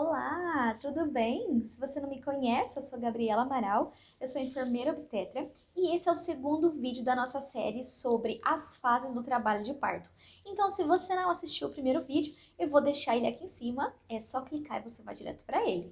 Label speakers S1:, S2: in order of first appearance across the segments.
S1: Olá, tudo bem? Se você não me conhece, eu sou Gabriela Amaral, eu sou enfermeira obstetra e esse é o segundo vídeo da nossa série sobre as fases do trabalho de parto. Então, se você não assistiu o primeiro vídeo, eu vou deixar ele aqui em cima, é só clicar e você vai direto para ele.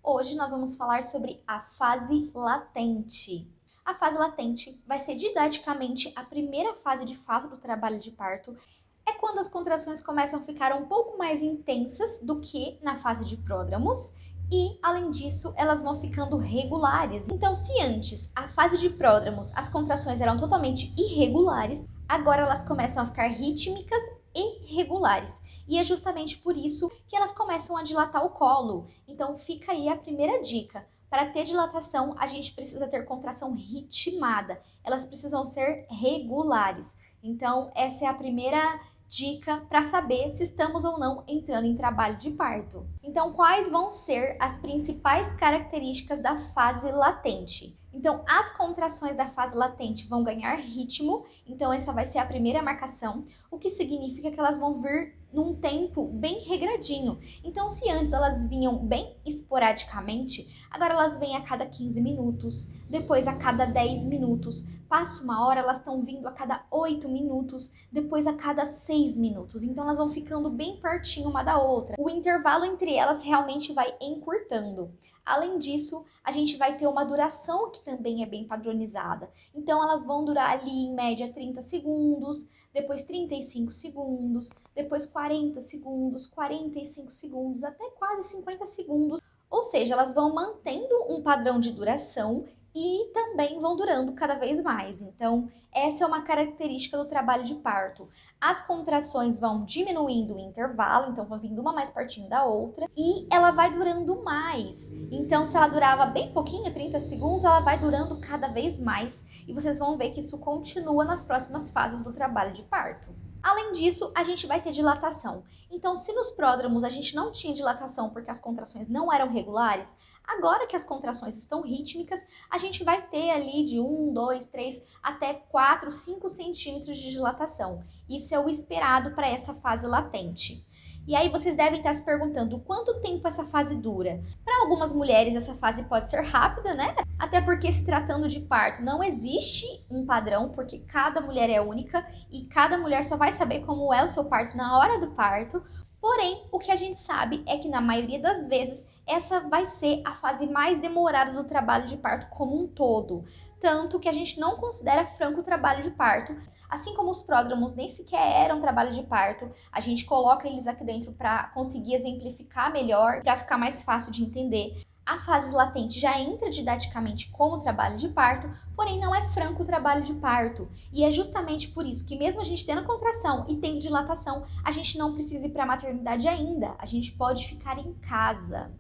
S1: Hoje nós vamos falar sobre a fase latente. A fase latente vai ser didaticamente a primeira fase de fato do trabalho de parto. É quando as contrações começam a ficar um pouco mais intensas do que na fase de pródromos e, além disso, elas vão ficando regulares. Então, se antes, a fase de pródromos, as contrações eram totalmente irregulares, agora elas começam a ficar rítmicas e regulares. E é justamente por isso que elas começam a dilatar o colo. Então, fica aí a primeira dica. Para ter dilatação, a gente precisa ter contração ritmada. Elas precisam ser regulares. Então, essa é a primeira dica para saber se estamos ou não entrando em trabalho de parto. Então, quais vão ser as principais características da fase latente? Então, as contrações da fase latente vão ganhar ritmo, então essa vai ser a primeira marcação, o que significa que elas vão vir num tempo bem regradinho. Então, se antes elas vinham bem esporadicamente, agora elas vêm a cada 15 minutos, depois a cada 10 minutos, passa uma hora, elas estão vindo a cada 8 minutos, depois a cada 6 minutos. Então, elas vão ficando bem pertinho uma da outra. O intervalo entre elas realmente vai encurtando. Além disso, a gente vai ter uma duração que também é bem padronizada. Então, elas vão durar ali em média 30 segundos, depois 35 segundos, depois 40 segundos, 45 segundos, até quase 50 segundos. Ou seja, elas vão mantendo um padrão de duração e também vão durando cada vez mais. Então, essa é uma característica do trabalho de parto. As contrações vão diminuindo o intervalo, então vão vindo uma mais pertinho da outra, e ela vai durando mais. Então, se ela durava bem pouquinho, 30 segundos, ela vai durando cada vez mais, e vocês vão ver que isso continua nas próximas fases do trabalho de parto. Além disso, a gente vai ter dilatação. Então, se nos pródromos a gente não tinha dilatação porque as contrações não eram regulares, agora que as contrações estão rítmicas, a gente vai ter ali de 1, 2, 3 até 4, 5 centímetros de dilatação. Isso é o esperado para essa fase latente. E aí vocês devem estar se perguntando quanto tempo essa fase dura. Para algumas mulheres essa fase pode ser rápida, né? Até porque se tratando de parto não existe um padrão, porque cada mulher é única e cada mulher só vai saber como é o seu parto na hora do parto. Porém, o que a gente sabe é que na maioria das vezes essa vai ser a fase mais demorada do trabalho de parto como um todo. Tanto que a gente não considera franco o trabalho de parto, assim como os pródromos nem sequer eram trabalho de parto, a gente coloca eles aqui dentro para conseguir exemplificar melhor, para ficar mais fácil de entender. A fase latente já entra didaticamente como trabalho de parto, porém não é franco o trabalho de parto. E é justamente por isso que mesmo a gente tendo contração e tendo dilatação, a gente não precisa ir para a maternidade ainda, a gente pode ficar em casa.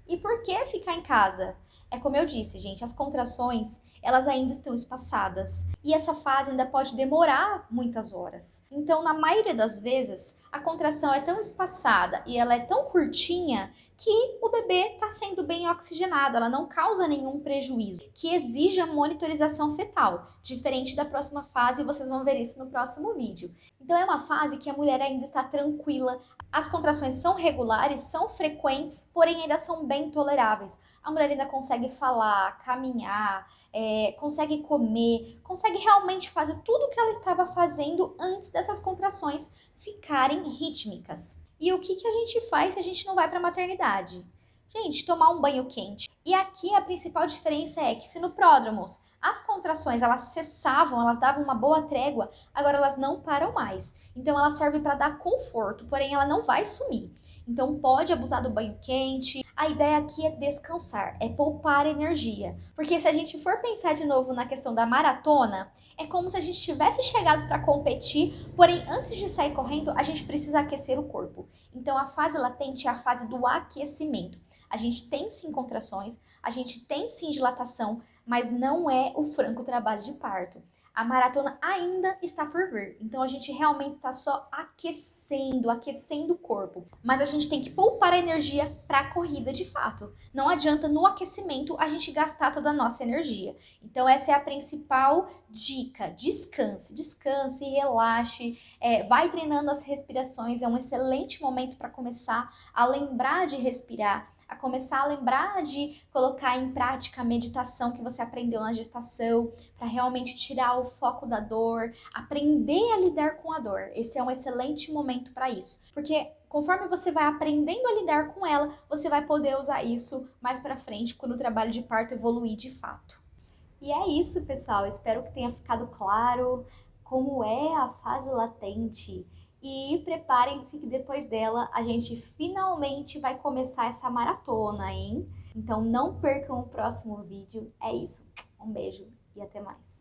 S1: E por que ficar em casa? É como eu disse, gente, as contrações, elas ainda estão espaçadas. E essa fase ainda pode demorar muitas horas. Então, na maioria das vezes, a contração é tão espaçada e ela é tão curtinha que o bebê está sendo bem oxigenado, ela não causa nenhum prejuízo, que exija monitorização fetal. Diferente da próxima fase, vocês vão ver isso no próximo vídeo. Então, é uma fase que a mulher ainda está tranquila, as contrações são regulares, são frequentes, porém ainda são bem toleráveis. A mulher ainda consegue falar, caminhar, consegue comer, consegue realmente fazer tudo o que ela estava fazendo antes dessas contrações ficarem rítmicas. E o que a gente faz se a gente não vai para a maternidade? Gente, tomar um banho quente. E aqui a principal diferença é que se no pródromos as contrações elas cessavam, elas davam uma boa trégua, agora elas não param mais. Então ela serve para dar conforto, porém ela não vai sumir. Então pode abusar do banho quente. A ideia aqui é descansar, é poupar energia. Porque se a gente for pensar de novo na questão da maratona, é como se a gente tivesse chegado para competir, porém antes de sair correndo, a gente precisa aquecer o corpo. Então a fase latente é a fase do aquecimento. A gente tem sim contrações, a gente tem sim dilatação, mas não é o franco trabalho de parto. A maratona ainda está por vir. Então a gente realmente está só aquecendo o corpo. Mas a gente tem que poupar energia para a corrida de fato. Não adianta no aquecimento a gente gastar toda a nossa energia. Então essa é a principal dica. Descanse, descanse, relaxe. Vai treinando as respirações. É um excelente momento para começar a lembrar de respirar, a começar a lembrar de colocar em prática a meditação que você aprendeu na gestação, para realmente tirar o foco da dor, aprender a lidar com a dor. Esse é um excelente momento para isso, porque conforme você vai aprendendo a lidar com ela, você vai poder usar isso mais para frente, quando o trabalho de parto evoluir de fato. E é isso, pessoal. Espero que tenha ficado claro como é a fase latente. E preparem-se que depois dela a gente finalmente vai começar essa maratona, hein? Então não percam o próximo vídeo. É isso. Um beijo e até mais.